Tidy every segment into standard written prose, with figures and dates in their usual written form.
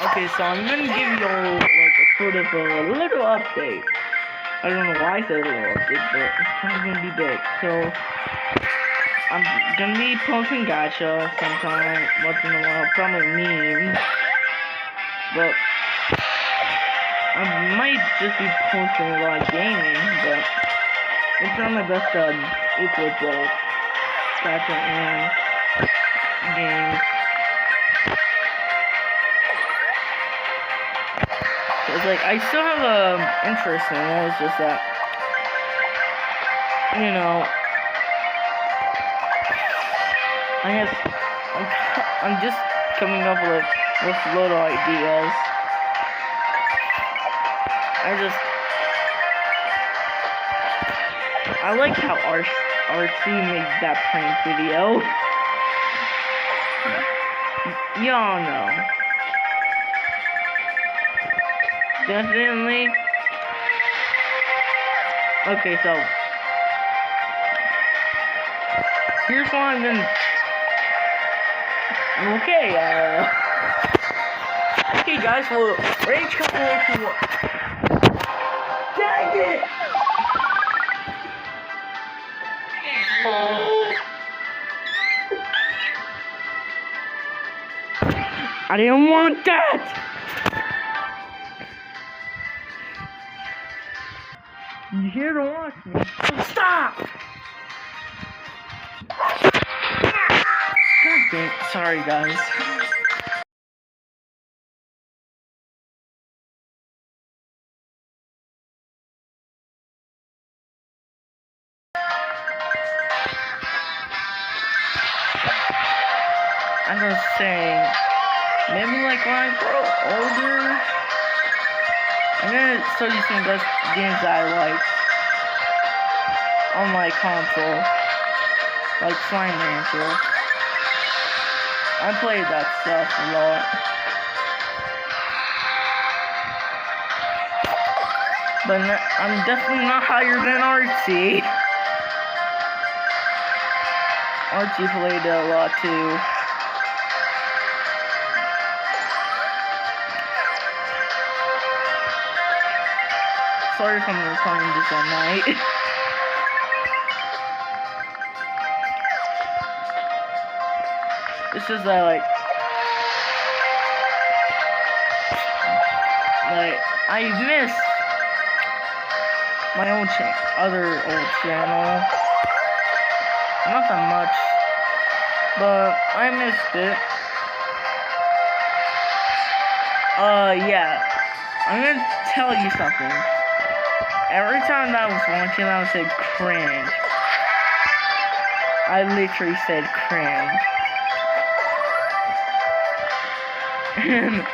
Okay, so I'm gonna give you all like a sort of a little update. I don't know why I said a little update, but it's probably gonna be big. So I'm gonna be posting gacha sometime once in a while, probably memes. But I might just be posting a lot of gaming, but I'm trying my best to equal both gacha and games. It's like I still have interest in it. It's just that, you know, I'm just coming up with little ideas. I like how Artsy made that prank video. Y'all know. Definitely. Okay, so here's what I'm gonna. Okay, okay, guys. Well, range couple to. Dang it! I didn't want that. You here to watch me? Stop! God dang, sorry guys. I'm just saying, maybe like when I grow older, I'm gonna show you some games that I like on my console, like Slime Rancher. I played that stuff a lot. But I'm definitely not higher than Artsy. Artsy played it a lot too. Sorry if I'm recording this at night. It's just that like I missed my other old channel. Not that much, but I missed it. Yeah. I'm gonna tell you something. Every time that I was watching, I would say cringe. I literally said cringe. And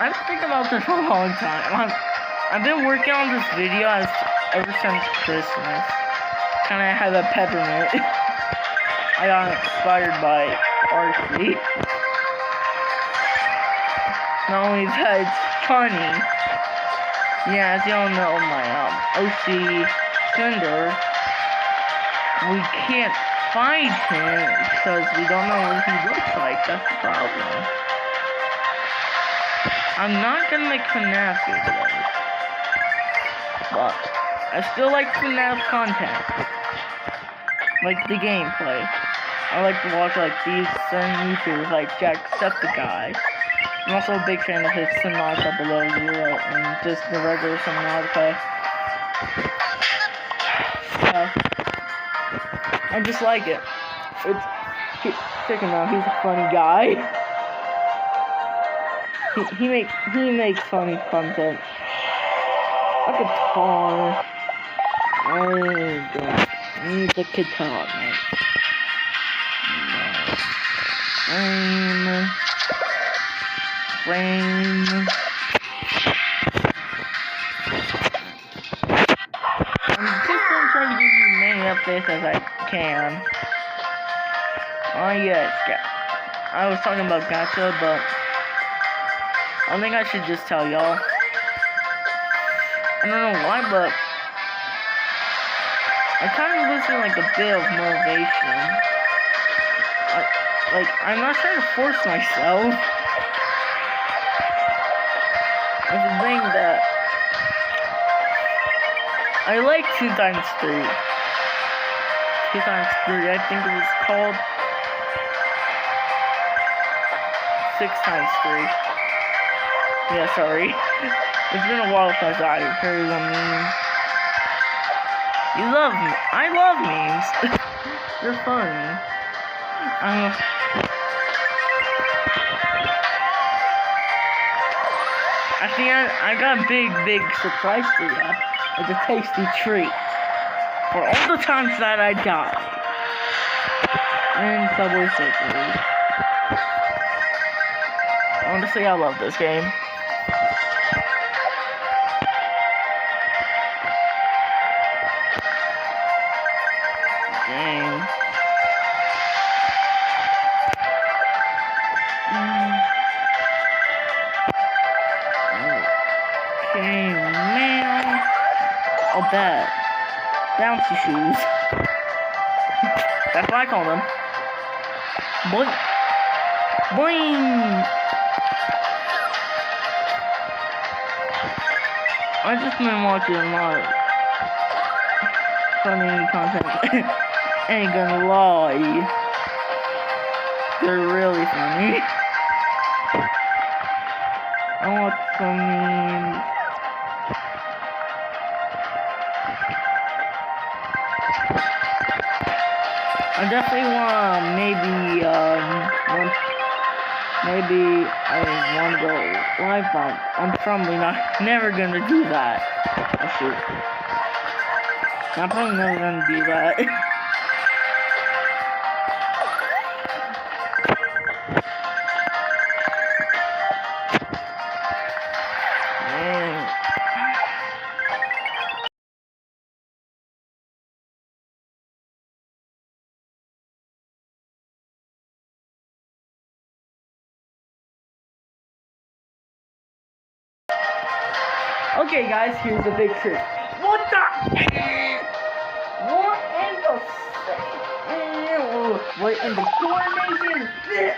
I've been thinking about this for a long time. I've been working on this video ever since Christmas. Kinda have a peppermint. I got inspired by Artsy. Not only that, it's funny. Yeah, as y'all know, my OC Cinder, we can't find him because we don't know what he looks like. That's the problem. I'm not gonna make FNAF videos, but I still like FNAF content, like the gameplay. I like to watch like these certain YouTubers like Jacksepticeye. I'm also a big fan of his Sonata Below Zero and just the regular Sonata. I just like it. Check him out. He's a funny guy. He makes funny content. A guitar. I don't need the guitar, man. Frame. I'm just gonna try to give you many updates as I can. Oh yes, I was talking about gacha, but I think I should just tell y'all. I don't know why, but I kind of losing like a bit of motivation. Like, I'm not trying to force myself. It's the thing that I like 2 times 3. 2 times 3, I think it was called 6 times 3. Yeah, sorry. It's been a while since I heard a meme. You love me. I love memes. They're fun. At the end, I got a big surprise for you. It's a tasty treat. For all the times that I died. In Subway Surfers. Honestly, I love this game. Dang. Okay, man. Oh, bad. Bouncy shoes. That's what I call them. Boing. Boing. I just been watching a lot of funny content. Ain't gonna lie. They're really funny. I want some memes. I definitely want maybe I want to go live bomb. I'm probably never gonna do that. Oh shoot. I'm probably never gonna do that. Man. Okay, guys, here's the big trick. What the? What in the coordination is this?